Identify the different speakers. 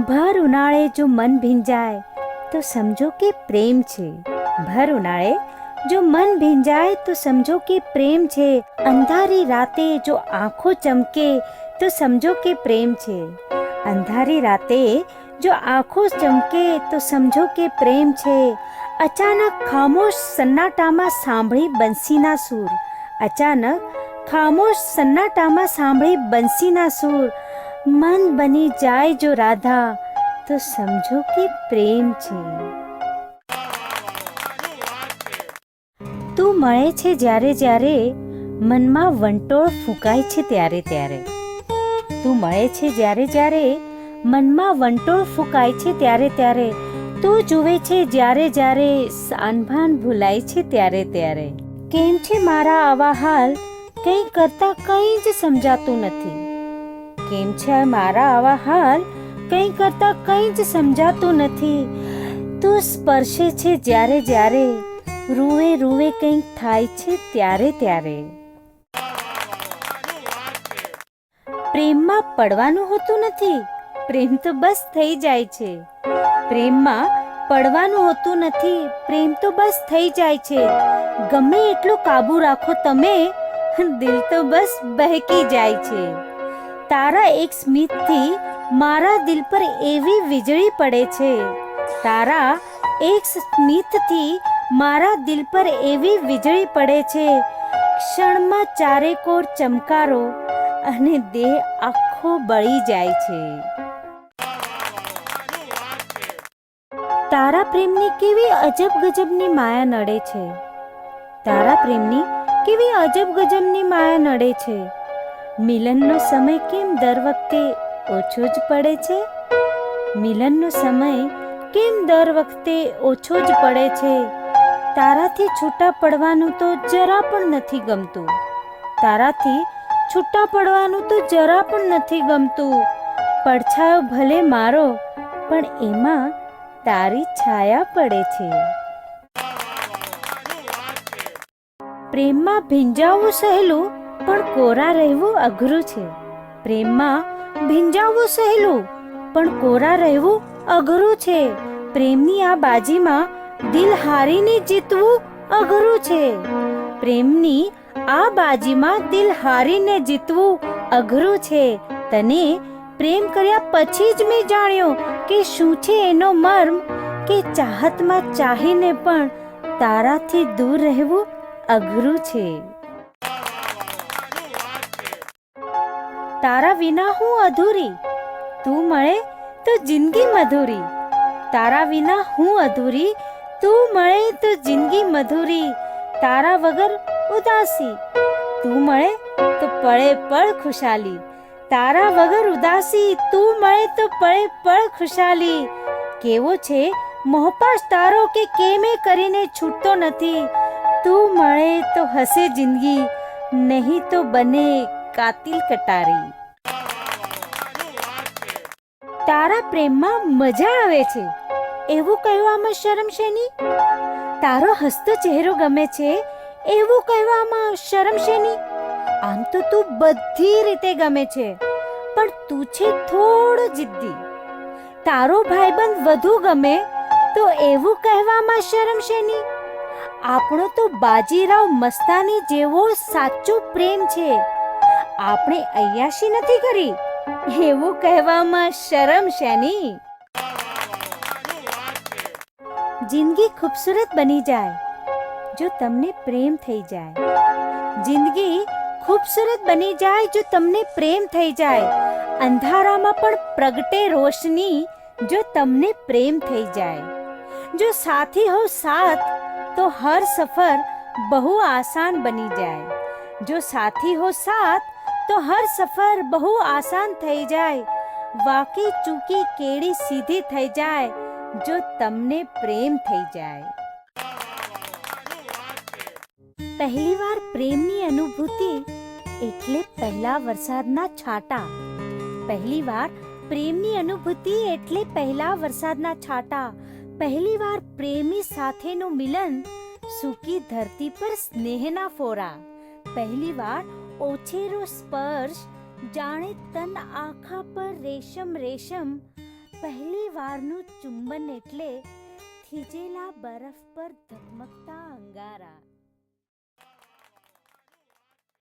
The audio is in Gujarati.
Speaker 1: ભર ઉનાળે જો મન ભીંજાય તો સમજો કે પ્રેમ છે. ભર ઉનાળે જો મન ભીંજાય તો સમજો કે પ્રેમ છે. અંધારી રાતે જો આંખો ચમકે તો સમજો કે પ્રેમ છે. અંધારી રાતે જો આંખો ચમકે તો સમજો કે પ્રેમ છે. અચાનક ખામોશ સન્નાટામાં સાંભળી બંસીના સૂર. અચાનક ખામોશ સન્નાટામાં સાંભળી બંસીના સૂર. મન બની જાય જો રાધા તો સમજો કે પ્રેમ છે. તું મળે છે જ્યારે જ્યારે મનમાં વંટોળ ફૂંકાય છે ત્યારે ત્યારે. તું મળે છે જ્યારે જ્યારે મનમાં વંટોળ ફૂંકાય છે ત્યારે ત્યારે. તું જુએ છે જ્યારે જ્યારે સાનભાન ભૂલાય છે ત્યારે ત્યારે. કેમ છે મારા આવા હાલ કંઈ કરતા કંઈ જ સમજાતું નથી. કેમ છે મારા આવા હાલ કંઈ કરતા કંઈ જ સમજાતું નથી. તું સ્પર્શે છે જ્યારે જ્યારે રૂએ રૂએ કંઈક થાય છે ત્યારે ત્યારે. પ્રેમમાં પડવાનું હોતું નથી, પ્રેમ તો બસ થઈ જાય છે. પ્રેમમાં પડવાનું હોતું નથી, પ્રેમ તો બસ થઈ જાય છે. ગમે એટલો કાબુ રાખો તમે, દિલ તો બસ બહેકી જાય છે. તારા એક સ્મિતથી મારા દિલ પર એવી વીજળી પડે છે. તારા એક સ્મિતથી મારા દિલ પર એવી વીજળી પડે છે. ક્ષણમાં ચારેકોર ચમકારો અને દેહ આખો બળી જાય છે. તારા પ્રેમની કેવી અજબ ગજબની માયા નડે છે. તારા પ્રેમની કેવી અજબ ગજબની માયા નડે છે. મિલનનો સમય કેમ દર વખતે ઓછો જ પડે છે. મિલનનો સમય કેમ દર વખતે ઓછો જ પડે છે. તારાથી છૂટા પડવાનું તો જરા પણ નથી ગમતું. તારાથી છૂટા પડવાનું તો જરા પણ નથી ગમતું. પડછાયો ભલે મારો પણ એમાં તારી છાયા પડે છે. પ્રેમમાં ભીંજાવું સહેલું પણ કોરા રહેવું અઘરું છે. પ્રેમમાં ભીંજાવું સહેલું પણ કોરા રહેવું અઘરું છે. પ્રેમની આ બાજીમાં દિલ હારીને જીતવું અઘરું છે. પ્રેમની આ બાજીમાં દિલ હારીને જીતવું અઘરું છે. તને પ્રેમ કર્યા પછી જ મેં જાણ્યો કે શું છે એનો મર્મ, કે ચાહતમાં ચાહીને પણ તારાથી દૂર રહેવું અઘરું છે. તારા વિના હું અધૂરી, તું મળે તો જિંદગી મધુરી. તારા વિના હું અધૂરી, તું મળે તો જિંદગી મધુરી. તારા વગર ઉદાસી, તું મળે તો પળે પળ ખુશાલી. તારા વગર ઉદાસી, તું મળે તો પળે પળ ખુશાલી. કેવો છે મોહપાશ તારો કે કેમે કરીને છૂટતો નથી. તું મળે તો હસે જિંદગી, નહીં તો બને કાતિલ કટારી. તારા પ્રેમમાં મજા આવે છે એવું કહેવામાં શરમ શેની. તારો હસતો ચહેરો ગમે છે એવું કહેવામાં શરમ શેની. આમ તો તું બધી રીતે ગમે છે પણ તું છે થોડો જિદ્દી. તારો ભાઈબંધ વધુ ગમે તો એવું કહેવામાં શરમ શેની. આપણો તો બાજીરાવ મસ્તાની જેવો સાચો પ્રેમ છે. આપણે અય્યાશી નથી કરી એવું કહેવામાં શરમ શેની. જિંદગી ખૂબસૂરત બની જાય જો તમને પ્રેમ થઈ જાય. જિંદગી ખૂબસૂરત બની જાય જો તમને પ્રેમ થઈ જાય. અંધારામાં પણ પ્રગટે રોશની જો તમને પ્રેમ થઈ જાય. જો સાથી હો સાથ તો હર સફર બહુ આસાન બની જાય. જો સાથી હો સાથ તો હર સફર બહુ આસાન થઈ જાય. વાકી ચૂકી કેડી સીધી થઈ જાય જો તમને પ્રેમ થઈ જાય. પહેલી વાર પ્રેમની અનુભૂતિ એટલે પહેલા વરસાદના છાંટા. પહેલી વાર પ્રેમની અનુભૂતિ એટલે પહેલા વરસાદના છાંટા. પહેલી વાર પ્રેમી સાથેનું મિલન, સૂકી ધરતી પર સ્નેહના ફોરા. પહેલી વાર ઓછેરો સ્પર્શ, જાણે તન આખા પર રેશમ રેશમ. પહેલી વારનું ચુંબન એટલે થીજેલા બરફ પર ધગમગતા અંગારા.